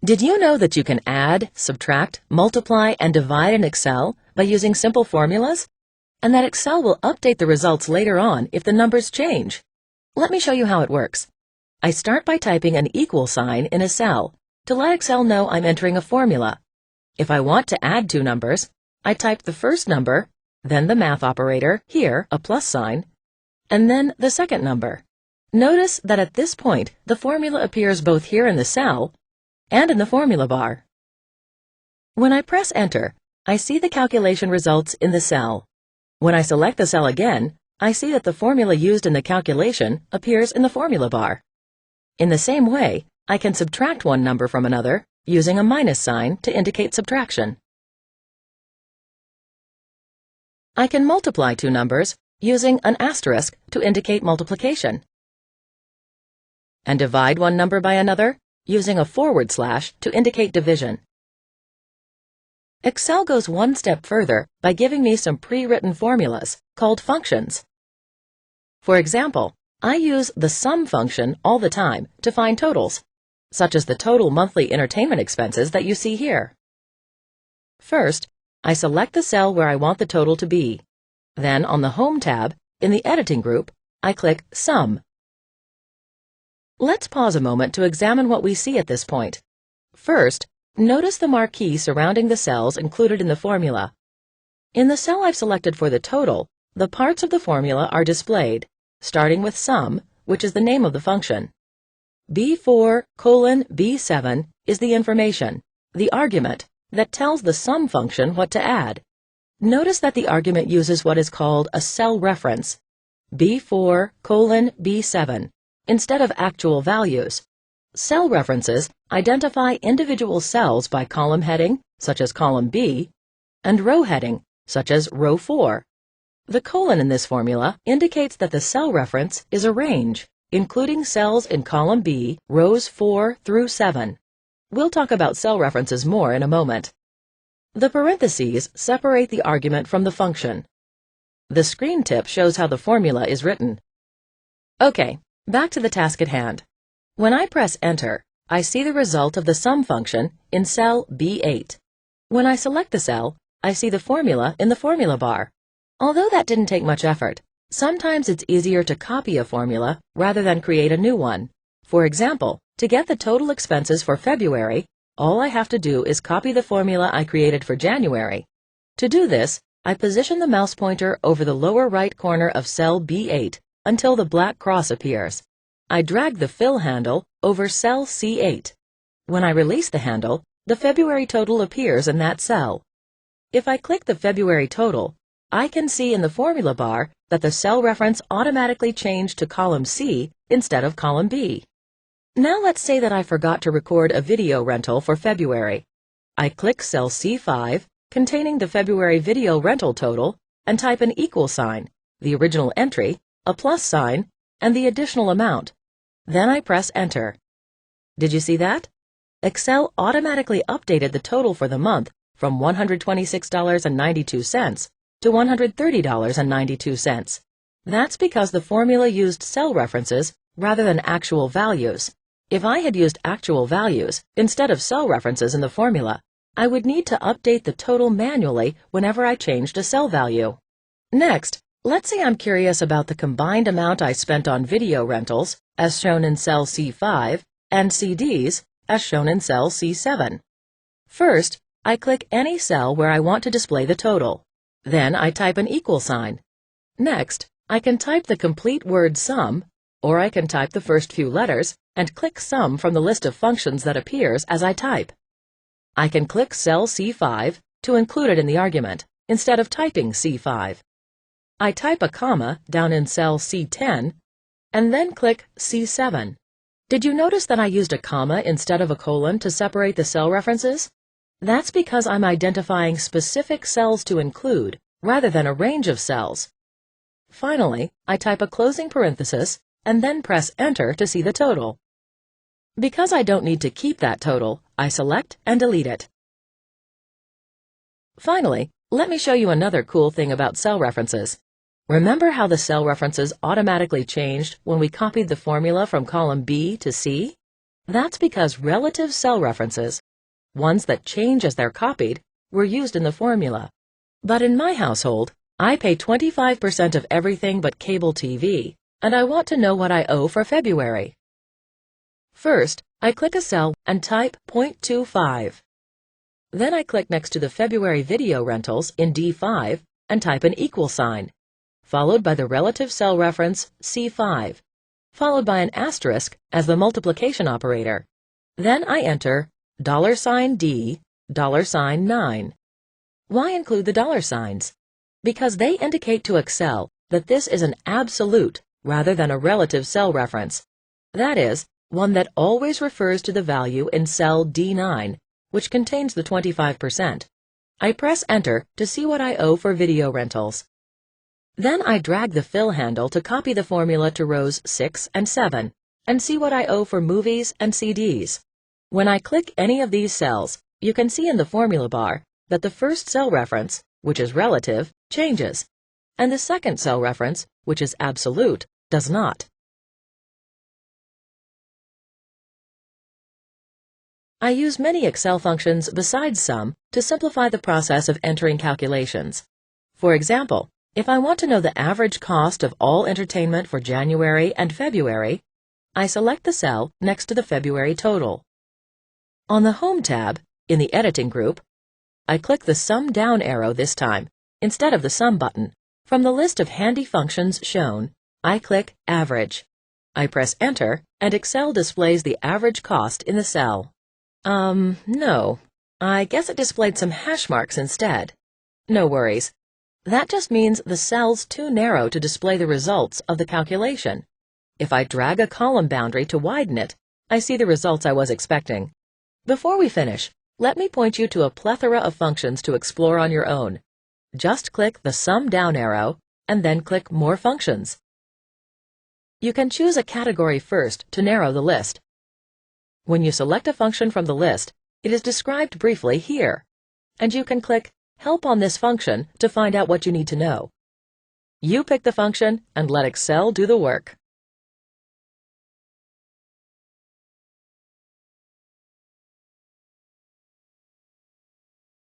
Did you know that you can add, subtract, multiply, and divide in Excel by using simple formulas? And that Excel will update the results later on if the numbers change? Let me show you how it works. I start by typing an equal sign in a cell to let Excel know I'm entering a formula. If I want to add two numbers, I type the first number, then the math operator, here a plus sign, and then the second number. Notice that at this point, the formula appears both here in the cell and in the formula bar. When I press Enter, I see the calculation results in the cell. When I select the cell again, I see that the formula used in the calculation appears in the formula bar. In the same way, I can subtract one number from another using a minus sign to indicate subtraction. I can multiply two numbers using an asterisk to indicate multiplication, and divide one number by another using a forward slash to indicate division. Excel goes one step further by giving me some pre-written formulas called functions. For example, I use the sum function all the time to find totals, such as the total monthly entertainment expenses that you see here. First, I select the cell where I want the total to be. Then, on the Home tab, in the Editing group, I click Sum. Let's pause a moment to examine what we see at this point. First, notice the marquee surrounding the cells included in the formula. In the cell I've selected for the total, the parts of the formula are displayed, starting with Sum, which is the name of the function. B4:B7 is the information, the argument, that tells the sum function what to add. Notice that the argument uses what is called a cell reference, B4:B7, instead of actual values. Cell references identify individual cells by column heading, such as column B, and row heading, such as row 4. The colon in this formula indicates that the cell reference is a range, including cells in column B, rows 4 through 7. We'll talk about cell references more in a moment. The parentheses separate the argument from the function. The screen tip shows how the formula is written. Okay, back to the task at hand. When I press Enter, I see the result of the sum function in cell B8. When I select the cell, I see the formula in the formula bar. Although that didn't take much effort, sometimes it's easier to copy a formula rather than create a new one. For example, to get the total expenses for February, all I have to do is copy the formula I created for January. To do this, I position the mouse pointer over the lower right corner of cell B8 until the black cross appears. I drag the fill handle over cell C8. When I release the handle, the February total appears in that cell. If I click the February total, I can see in the formula bar that the cell reference automatically changed to column C instead of column B. Now let's say that I forgot to record a video rental for February. I click cell C5 containing the February video rental total and type an equal sign, the original entry, a plus sign, and the additional amount. Then I press Enter. Did you see that? Excel automatically updated the total for the month from $126.92 to $130.92. That's because the formula used cell references rather than actual values. If I had used actual values instead of cell references in the formula, I would need to update the total manually whenever I changed a cell value. Next, let's say I'm curious about the combined amount I spent on video rentals, as shown in cell C5, and CDs, as shown in cell C7. First, I click any cell where I want to display the total. Then I type an equal sign. Next, I can type the complete word sum, or I can type the first few letters and click Sum from the list of functions that appears as I type. I can click cell C5 to include it in the argument, instead of typing C5. I type a comma down in cell C10, and then click C7. Did you notice that I used a comma instead of a colon to separate the cell references? That's because I'm identifying specific cells to include, rather than a range of cells. Finally, I type a closing parenthesis and then press Enter to see the total. Because I don't need to keep that total, I select and delete it. Finally, let me show you another cool thing about cell references. Remember how the cell references automatically changed when we copied the formula from column B to C? That's because relative cell references, ones that change as they're copied, were used in the formula. But in my household, I pay 25% of everything but cable TV, and I want to know what I owe for February. First, I click a cell and type 0.25. Then I click next to the February video rentals in D5 and type an equal sign, followed by the relative cell reference C5, followed by an asterisk as the multiplication operator. Then I enter $D, $9. Why include the dollar signs? Because they indicate to Excel that this is an absolute rather than a relative cell reference. That is, one that always refers to the value in cell D9, which contains the 25%. I press Enter to see what I owe for video rentals. Then I drag the fill handle to copy the formula to rows 6 and 7 and see what I owe for movies and CDs. When I click any of these cells, you can see in the formula bar that the first cell reference, which is relative, changes, and the second cell reference, which is absolute, does not. I use many Excel functions besides sum to simplify the process of entering calculations. For example, if I want to know the average cost of all entertainment for January and February, I select the cell next to the February total. On the Home tab, in the Editing group, I click the Sum Down arrow this time, instead of the Sum button. From the list of handy functions shown, I click Average. I press Enter, and Excel displays the average cost in the cell. No. I guess it displayed some hash marks instead. No worries. That just means the cell's too narrow to display the results of the calculation. If I drag a column boundary to widen it, I see the results I was expecting. Before we finish, let me point you to a plethora of functions to explore on your own. Just click the Sum Down arrow and then click More Functions. You can choose a category first to narrow the list. When you select a function from the list, it is described briefly here, and you can click Help on this function to find out what you need to know. You pick the function and let Excel do the work.